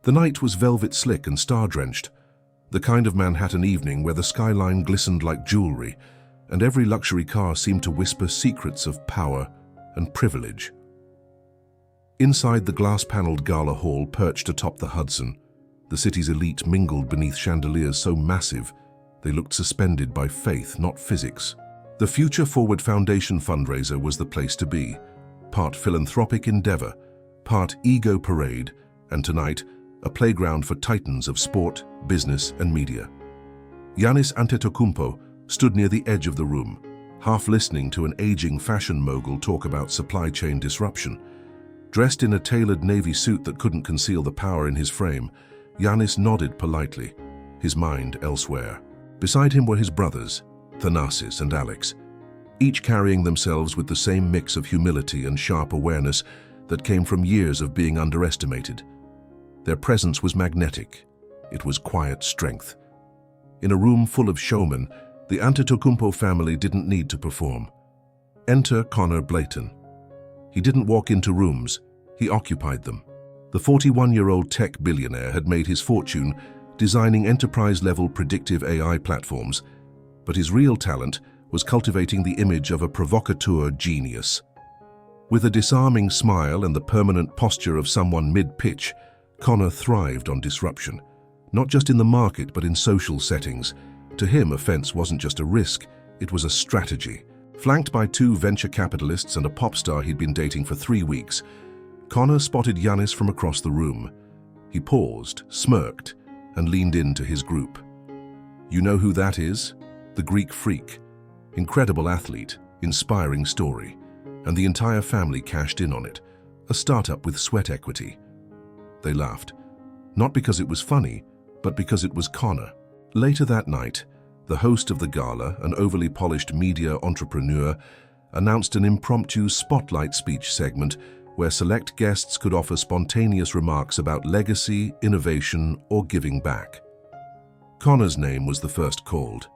The night was velvet slick and star-drenched, the kind of Manhattan evening where the skyline glistened like jewelry, and every luxury car seemed to whisper secrets of power and privilege. Inside the glass-paneled gala hall perched atop the Hudson, the city's elite mingled beneath chandeliers so massive they looked suspended by faith, not physics. The Future Forward Foundation fundraiser was the place to be, part philanthropic endeavor, part ego parade, and tonight, a playground for titans of sport, business, and media. Giannis Antetokounmpo stood near the edge of the room, half listening to an aging fashion mogul talk about supply chain disruption. Dressed in a tailored navy suit that couldn't conceal the power in his frame, Giannis nodded politely, his mind elsewhere. Beside him were his brothers, Thanasis and Alex, each carrying themselves with the same mix of humility and sharp awareness that came from years of being underestimated. Their presence was magnetic. It was quiet strength. In a room full of showmen, the Antetokounmpo family didn't need to perform. Enter Connor Blayton. He didn't walk into rooms, he occupied them. The 41-year-old tech billionaire had made his fortune designing enterprise-level predictive AI platforms, but his real talent was cultivating the image of a provocateur genius. With a disarming smile and the permanent posture of someone mid-pitch, Connor thrived on disruption, not just in the market but in social settings. To him, offense wasn't just a risk, it was a strategy. Flanked by two venture capitalists and a pop star he'd been dating for 3 weeks, Connor spotted Giannis from across the room. He paused, smirked, and leaned into his group. You know who that is? The Greek freak. Incredible athlete, inspiring story. And the entire family cashed in on it. A startup with sweat equity. They laughed. Not because it was funny, but because it was Connor. Later that night, the host of the gala, an overly polished media entrepreneur, announced an impromptu spotlight speech segment where select guests could offer spontaneous remarks about legacy, innovation, or giving back. Connor's name was the first called.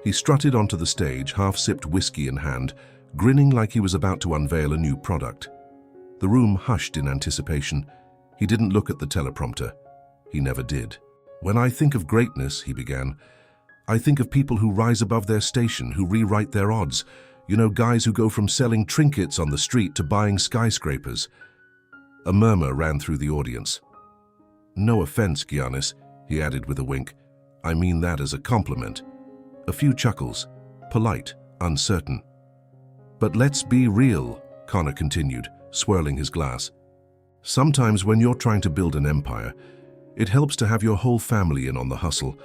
He strutted onto the stage, half-sipped whiskey in hand, grinning like he was about to unveil a new product. The room hushed in anticipation. He didn't look at the teleprompter. He never did. When I think of greatness, he began, I think of people who rise above their station, who rewrite their odds. You know, guys who go from selling trinkets on the street to buying skyscrapers. A murmur ran through the audience. No offense, Giannis, he added with a wink. I mean that as a compliment. A few chuckles, polite, uncertain. But let's be real, Connor continued, swirling his glass. Sometimes when you're trying to build an empire, it helps to have your whole family in on the hustle.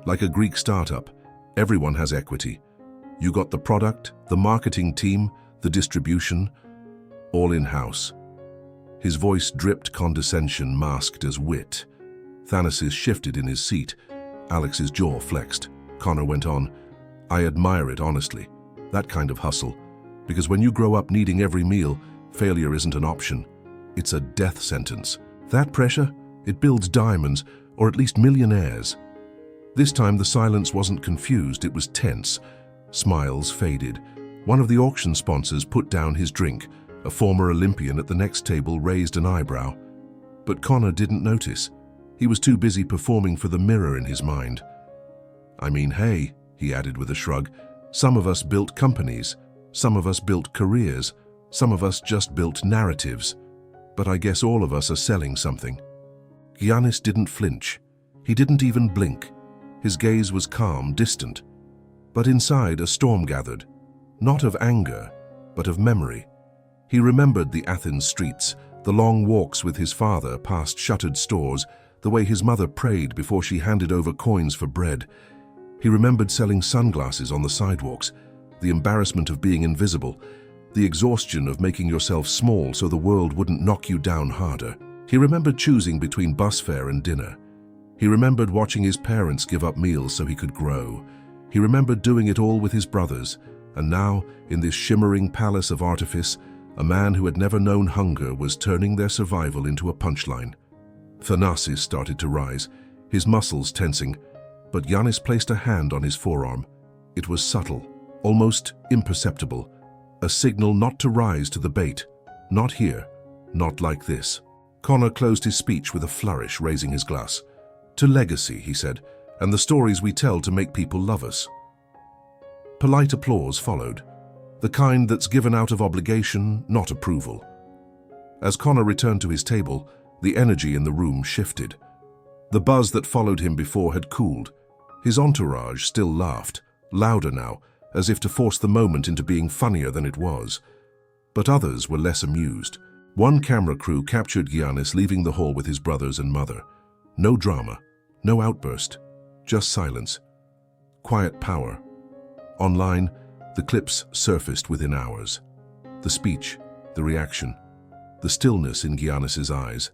Like a Greek startup, everyone has equity. You got the product, the marketing team, the distribution, all in-house. His voice dripped condescension masked as wit. Thanasis shifted in his seat. Alex's jaw flexed. Connor went on, I admire it, honestly, that kind of hustle. Because when you grow up needing every meal, failure isn't an option. It's a death sentence. That pressure, it builds diamonds, or at least millionaires. This time the silence wasn't confused, it was tense. Smiles faded. One of the auction sponsors put down his drink. A former Olympian at the next table raised an eyebrow. But Connor didn't notice. He was too busy performing for the mirror in his mind. I mean, hey, he added with a shrug, some of us built companies, some of us built careers, some of us just built narratives. But I guess all of us are selling something. Giannis didn't flinch. He didn't even blink. His gaze was calm, distant. But inside a storm gathered, not of anger, but of memory. He remembered the Athens streets, the long walks with his father past shuttered stores, the way his mother prayed before she handed over coins for bread. He remembered selling sunglasses on the sidewalks, the embarrassment of being invisible, the exhaustion of making yourself small so the world wouldn't knock you down harder. He remembered choosing between bus fare and dinner. He remembered watching his parents give up meals so he could grow. He remembered doing it all with his brothers, and now, in this shimmering palace of artifice, a man who had never known hunger was turning their survival into a punchline. Thanasis started to rise, his muscles tensing, but Giannis placed a hand on his forearm. It was subtle, almost imperceptible, a signal not to rise to the bait. Not here, not like this. Connor closed his speech with a flourish, raising his glass. "To legacy," he said, "and the stories we tell to make people love us." Polite applause followed, the kind that's given out of obligation, not approval. As Connor returned to his table, the energy in the room shifted. The buzz that followed him before had cooled. His entourage still laughed, louder now, as if to force the moment into being funnier than it was. But others were less amused. One camera crew captured Giannis leaving the hall with his brothers and mother. No drama, no outburst, just silence. Quiet power. Online, the clips surfaced within hours. The speech, the reaction, the stillness in Giannis's eyes.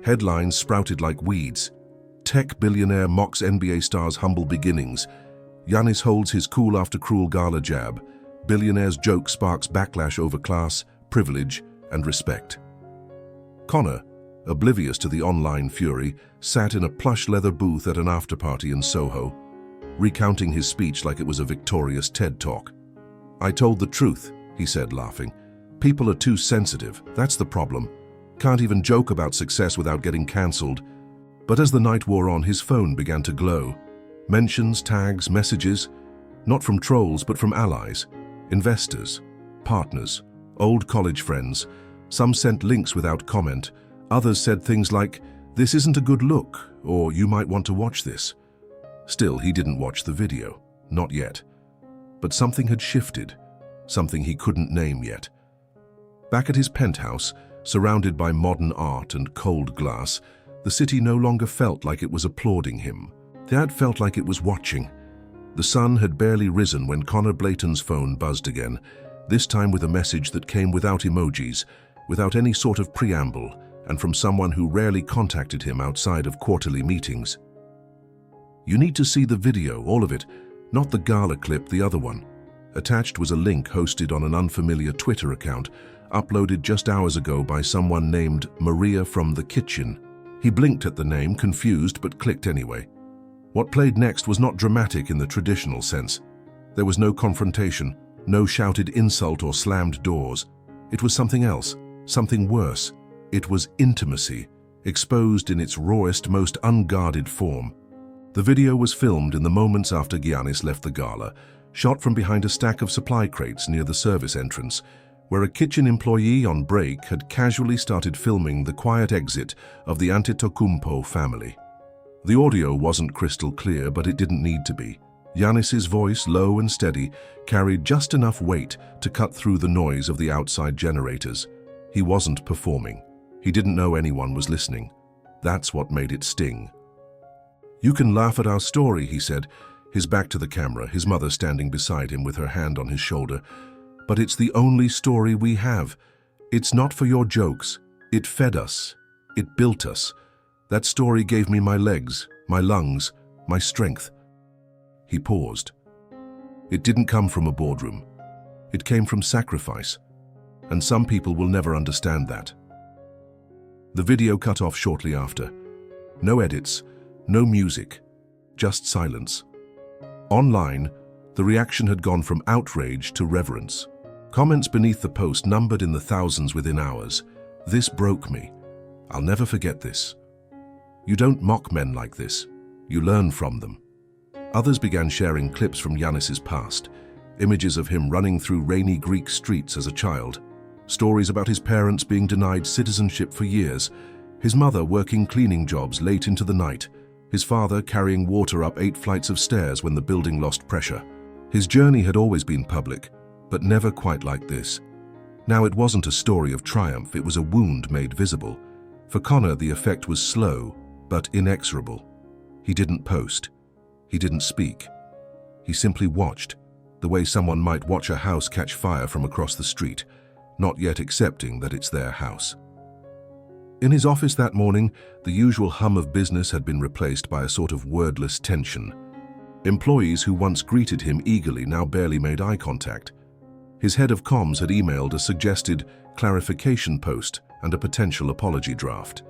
Headlines sprouted like weeds. Tech billionaire mocks NBA star's humble beginnings. Giannis holds his cool after cruel gala jab. Billionaire's joke sparks backlash over class, privilege, and respect. Connor, oblivious to the online fury, sat in a plush leather booth at an after-party in Soho, recounting his speech like it was a victorious TED Talk. "I told the truth," he said, laughing. "People are too sensitive, that's the problem. Can't even joke about success without getting cancelled." But as the night wore on, his phone began to glow. Mentions, tags, messages, not from trolls but from allies, investors, partners, old college friends. Some sent links without comment. Others said things like, "This isn't a good look," or "You might want to watch this." Still, he didn't watch the video. Not yet. But something had shifted. Something he couldn't name yet. Back at his penthouse, surrounded by modern art and cold glass, the city no longer felt like it was applauding him. It felt like it was watching. The sun had barely risen when Connor Blayton's phone buzzed again, this time with a message that came without emojis, without any sort of preamble, and from someone who rarely contacted him outside of quarterly meetings. "You need to see the video, all of it, not the gala clip, the other one." Attached was a link hosted on an unfamiliar Twitter account, uploaded just hours ago by someone named Maria from the Kitchen. He blinked at the name, confused, but clicked anyway. What played next was not dramatic in the traditional sense. There was no confrontation, no shouted insult or slammed doors. It was something else, something worse. It was intimacy, exposed in its rawest, most unguarded form. The video was filmed in the moments after Giannis left the gala, shot from behind a stack of supply crates near the service entrance, where a kitchen employee on break had casually started filming the quiet exit of the Antetokounmpo family. The audio wasn't crystal clear, but it didn't need to be. Giannis's voice, low and steady, carried just enough weight to cut through the noise of the outside generators. He wasn't performing. He didn't know anyone was listening. That's what made it sting. "You can laugh at our story," he said, his back to the camera, his mother standing beside him with her hand on his shoulder. "But it's the only story we have. It's not for your jokes. It fed us. It built us. That story gave me my legs, my lungs, my strength." He paused. It didn't come from a boardroom. It came from sacrifice. And some people will never understand that. The video cut off shortly after. No edits, no music, just silence. Online, the reaction had gone from outrage to reverence. Comments beneath the post numbered in the thousands within hours. "This broke me. I'll never forget this. You don't mock men like this. You learn from them." Others began sharing clips from Giannis's past, images of him running through rainy Greek streets as a child, stories about his parents being denied citizenship for years, his mother working cleaning jobs late into the night, his father carrying water up 8 flights of stairs when the building lost pressure. His journey had always been public, but never quite like this. Now it wasn't a story of triumph, it was a wound made visible. For Connor, the effect was slow, but inexorable. He didn't post. He didn't speak. He simply watched, the way someone might watch a house catch fire from across the street, not yet accepting that it's their house. In his office that morning, the usual hum of business had been replaced by a sort of wordless tension. Employees who once greeted him eagerly now barely made eye contact. His head of comms had emailed a suggested clarification post and a potential apology draft.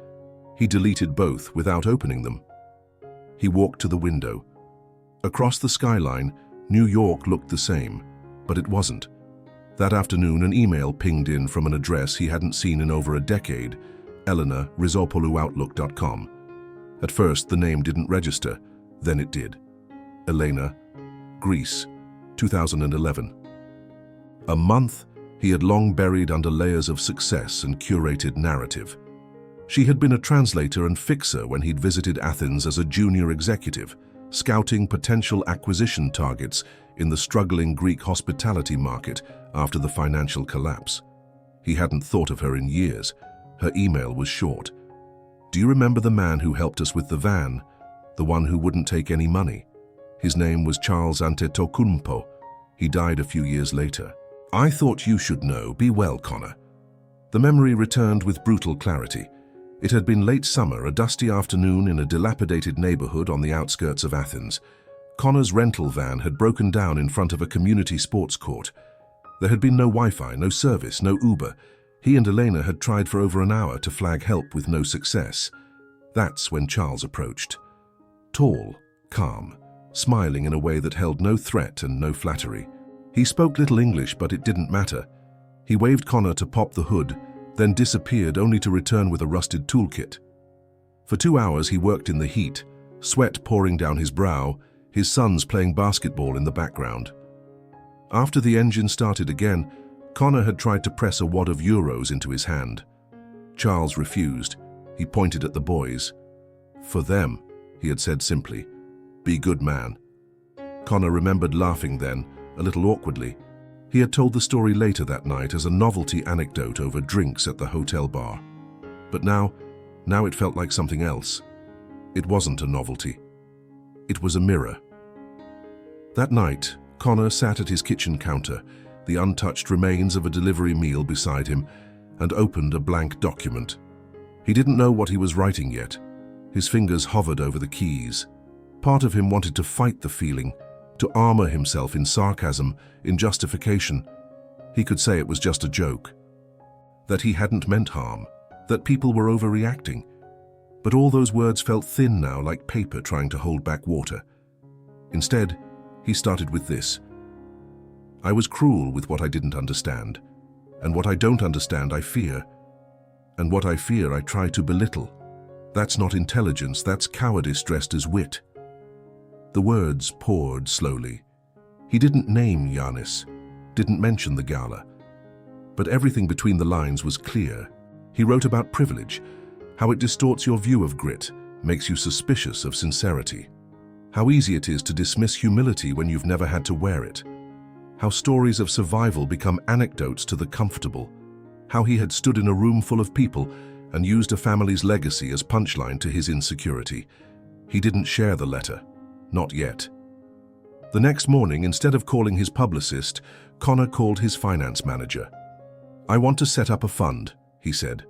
He deleted both without opening them. He walked to the window. Across the skyline, New York looked the same, but it wasn't. That afternoon, an email pinged in from an address he hadn't seen in over a decade, Elena Rizopoulououtlook.com. At first, the name didn't register, then it did. Elena, Greece, 2011. A month he had long buried under layers of success and curated narrative. She had been a translator and fixer when he'd visited Athens as a junior executive, scouting potential acquisition targets in the struggling Greek hospitality market after the financial collapse. He hadn't thought of her in years. Her email was short. "Do you remember the man who helped us with the van? The one who wouldn't take any money? His name was Charles Antetokounmpo. He died a few years later. I thought you should know. Be well, Connor." The memory returned with brutal clarity. It had been late summer, a dusty afternoon in a dilapidated neighborhood on the outskirts of Athens. Connor's rental van had broken down in front of a community sports court. There had been no Wi-Fi, no service, no Uber. He and Elena had tried for over an hour to flag help with no success. That's when Charles approached. Tall, calm, smiling in a way that held no threat and no flattery. He spoke little English, but it didn't matter. He waved Connor to pop the hood, then disappeared only to return with a rusted toolkit. For 2 hours he worked in the heat, sweat pouring down his brow, his sons playing basketball in the background. After the engine started again, Connor had tried to press a wad of euros into his hand. Charles refused. He pointed at the boys. "For them," he had said simply. "Be good man." Connor remembered laughing then, a little awkwardly. He had told the story later that night as a novelty anecdote over drinks at the hotel bar. But now it felt like something else. It wasn't a novelty. It was a mirror. That night, Connor sat at his kitchen counter, the untouched remains of a delivery meal beside him, and opened a blank document. He didn't know what he was writing yet. His fingers hovered over the keys. Part of him wanted to fight the feeling, to armor himself in sarcasm, in justification. He could say it was just a joke, that he hadn't meant harm, that people were overreacting. But all those words felt thin now, like paper trying to hold back water. Instead, he started with this. "I was cruel with what I didn't understand, and what I don't understand I fear, and what I fear I try to belittle. That's not intelligence, that's cowardice dressed as wit." The words poured slowly. He didn't name Giannis, didn't mention the gala. But everything between the lines was clear. He wrote about privilege, how it distorts your view of grit, makes you suspicious of sincerity. How easy it is to dismiss humility when you've never had to wear it. How stories of survival become anecdotes to the comfortable. How he had stood in a room full of people and used a family's legacy as punchline to his insecurity. He didn't share the letter. Not yet. The next morning, instead of calling his publicist, Connor called his finance manager. "I want to set up a fund," he said,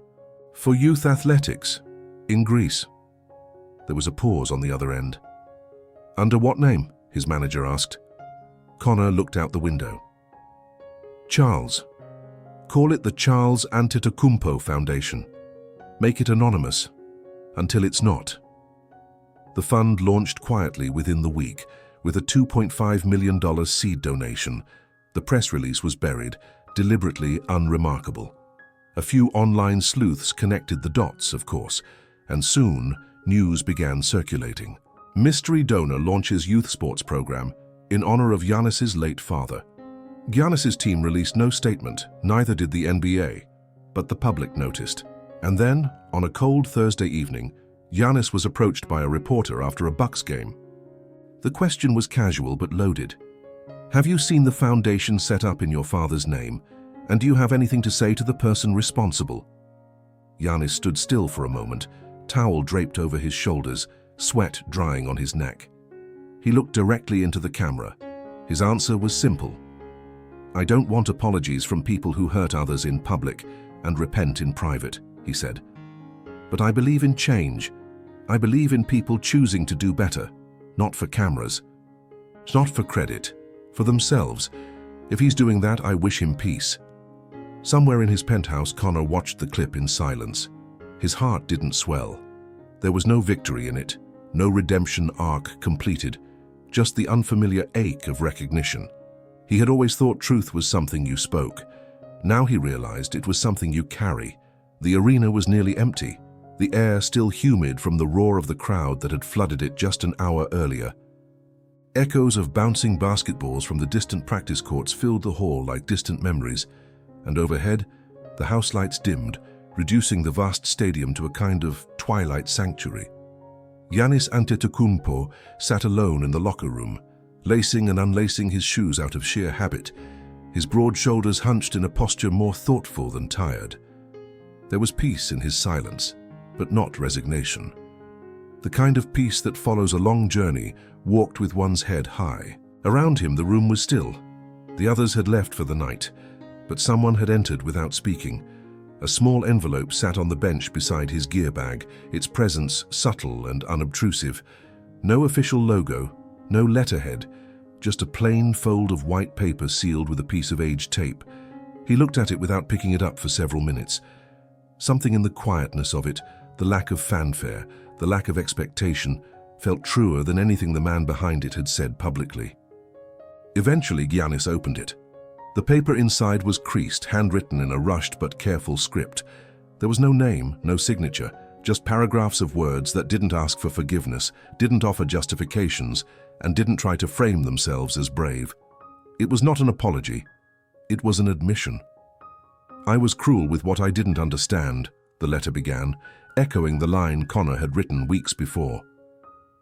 "for youth athletics in Greece." There was a pause on the other end. "Under what name?" his manager asked. Connor looked out the window. "Charles. Call it the Charles Antetokounmpo Foundation. Make it anonymous, until it's not." The fund launched quietly within the week with a $2.5 million seed donation. The press release was buried, deliberately unremarkable. A few online sleuths connected the dots, of course, and soon news began circulating. Mystery donor launches youth sports program in honor of Giannis's late father. Giannis's team released no statement, neither did the NBA, but the public noticed. And then, on a cold Thursday evening, Giannis was approached by a reporter after a Bucks game. The question was casual but loaded. "Have you seen the foundation set up in your father's name, and do you have anything to say to the person responsible?" Giannis stood still for a moment, towel draped over his shoulders, sweat drying on his neck. He looked directly into the camera. His answer was simple. "I don't want apologies from people who hurt others in public and repent in private," he said. "But I believe in change. I believe in people choosing to do better, not for cameras, not for credit, for themselves. If he's doing that, I wish him peace." Somewhere in his penthouse, Connor watched the clip in silence. His heart didn't swell. There was no victory in it, no redemption arc completed, just the unfamiliar ache of recognition. He had always thought truth was something you spoke. Now he realized it was something you carry, The arena was nearly empty, the air still humid from the roar of the crowd that had flooded it just an hour earlier. Echoes of bouncing basketballs from the distant practice courts filled the hall like distant memories, and overhead, the house lights dimmed, reducing the vast stadium to a kind of twilight sanctuary. Giannis Antetokounmpo sat alone in the locker room, lacing and unlacing his shoes out of sheer habit, his broad shoulders hunched in a posture more thoughtful than tired. There was peace in his silence, but not resignation. The kind of peace that follows a long journey, walked with one's head high. Around him the room was still. The others had left for the night, but someone had entered without speaking. A small envelope sat on the bench beside his gear bag, its presence subtle and unobtrusive. No official logo, no letterhead, just a plain fold of white paper sealed with a piece of aged tape. He looked at it without picking it up for several minutes. Something in the quietness of it, the lack of fanfare, the lack of expectation, felt truer than anything the man behind it had said publicly. Eventually, Giannis opened it. The paper inside was creased, handwritten in a rushed but careful script. There was no name, no signature, just paragraphs of words that didn't ask for forgiveness, didn't offer justifications, and didn't try to frame themselves as brave. It was not an apology. It was an admission. "I was cruel with what I didn't understand," the letter began, echoing the line Connor had written weeks before.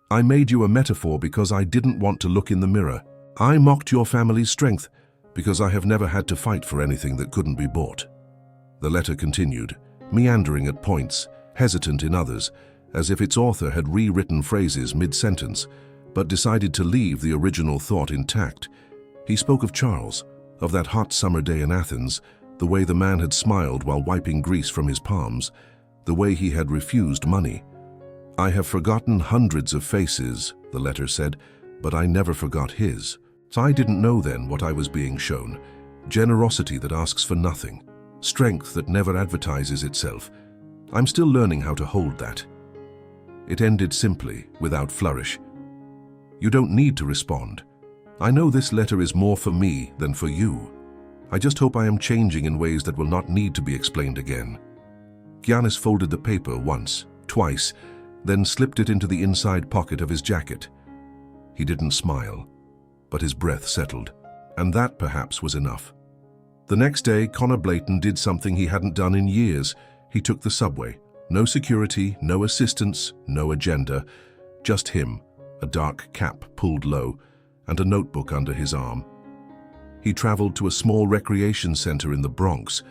"I made you a metaphor because I didn't want to look in the mirror. I mocked your family's strength because I have never had to fight for anything that couldn't be bought." The letter continued, meandering at points, hesitant in others, as if its author had rewritten phrases mid-sentence, but decided to leave the original thought intact. He spoke of Charles, of that hot summer day in Athens, the way the man had smiled while wiping grease from his palms, the way he had refused money. "I have forgotten hundreds of faces," the letter said, "but I never forgot his. So I didn't know then what I was being shown. Generosity that asks for nothing. Strength that never advertises itself. I'm still learning how to hold that." It ended simply, without flourish. "You don't need to respond. I know this letter is more for me than for you. I just hope I am changing in ways that will not need to be explained again." Giannis folded the paper once, twice, then slipped it into the inside pocket of his jacket. He didn't smile, but his breath settled, and that perhaps was enough. The next day, Connor Blayton did something he hadn't done in years. He took the subway. No security, no assistance, no agenda. Just him, a dark cap pulled low, and a notebook under his arm. He traveled to a small recreation center in the Bronx,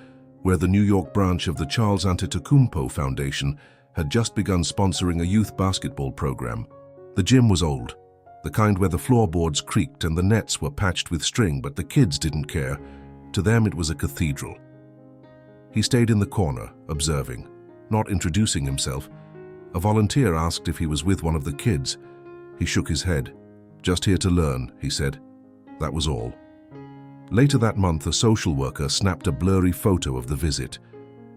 where the New York branch of the Charles Antetokounmpo Foundation had just begun sponsoring a youth basketball program. The gym was old, the kind where the floorboards creaked and the nets were patched with string, but the kids didn't care. To them it was a cathedral. He stayed in the corner, observing, not introducing himself. A volunteer asked if he was with one of the kids. He shook his head. "Just here to learn," he said. That was all. Later that month, a social worker snapped a blurry photo of the visit.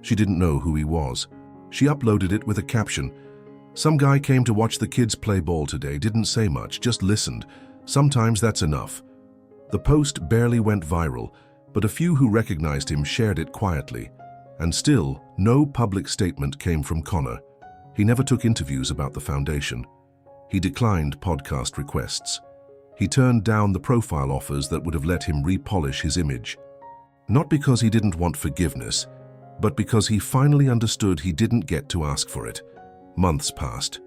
She didn't know who he was. She uploaded it with a caption, "Some guy came to watch the kids play ball today, didn't say much, just listened. Sometimes that's enough." The post barely went viral, but a few who recognized him shared it quietly. And still, no public statement came from Connor. He never took interviews about the foundation. He declined podcast requests. He turned down the profile offers that would have let him repolish his image. Not because he didn't want forgiveness, but because he finally understood he didn't get to ask for it. Months passed.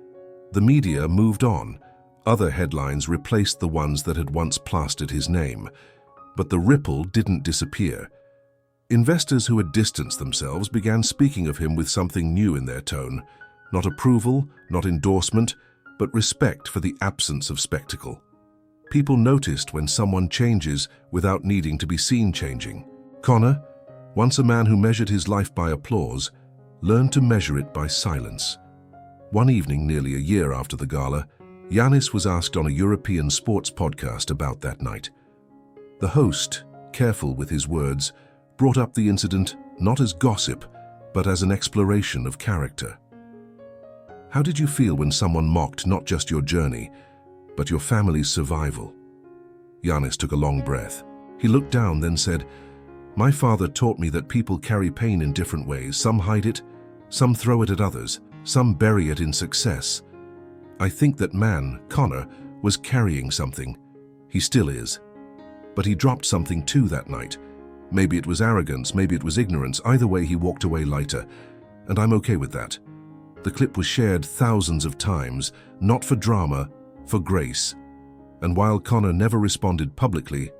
The media moved on. Other headlines replaced the ones that had once plastered his name. But the ripple didn't disappear. Investors who had distanced themselves began speaking of him with something new in their tone. Not approval, not endorsement, but respect for the absence of spectacle. People noticed when someone changes without needing to be seen changing. Connor, once a man who measured his life by applause, learned to measure it by silence. One evening, nearly a year after the gala, Giannis was asked on a European sports podcast about that night. The host, careful with his words, brought up the incident not as gossip, but as an exploration of character. "How did you feel when someone mocked not just your journey, but your family's survival?" Giannis took a long breath. He looked down, then said, "My father taught me that people carry pain in different ways. Some hide it, Some throw it at others, some bury it in success. I think that man, Connor, was carrying something. He still is. But he dropped something too that night. Maybe it was arrogance, maybe it was ignorance. Either way, he walked away lighter. And I'm okay with that. The clip was shared thousands of times, not for drama, for grace. And while Connor never responded publicly,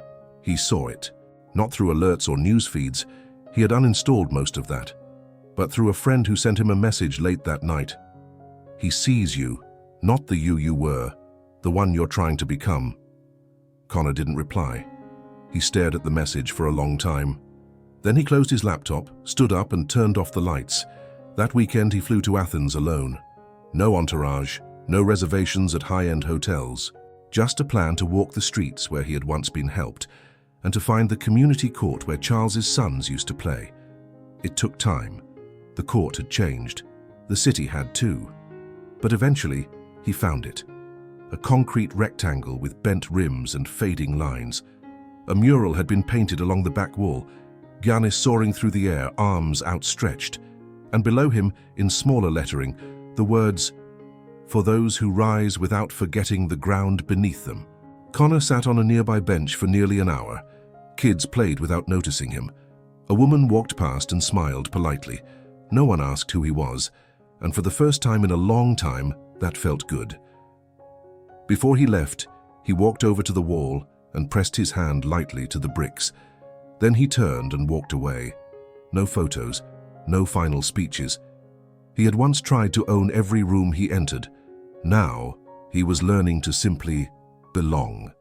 he saw it. Not through alerts or news feeds. He had uninstalled most of that. But through a friend who sent him a message late that night. He sees you, not the you were, the one you're trying to become. Connor didn't reply. He stared at the message for a long time. Then he closed his laptop, stood up and turned off the lights. That weekend he flew to Athens alone. No entourage, no reservations at high-end hotels. Just a plan to walk the streets where he had once been helped, and to find the community court where Charles's sons used to play. It took time. The court had changed. The city had too. But eventually, he found it. A concrete rectangle with bent rims and fading lines. A mural had been painted along the back wall, Giannis soaring through the air, arms outstretched, and below him, in smaller lettering, the words, "For those who rise without forgetting the ground beneath them." Connor sat on a nearby bench for nearly an hour. Kids played without noticing him. A woman walked past and smiled politely. No one asked who he was, and for the first time in a long time, that felt good. Before he left, he walked over to the wall and pressed his hand lightly to the bricks. Then he turned and walked away. No photos, no final speeches. He had once tried to own every room he entered. Now, he was learning to simply belong.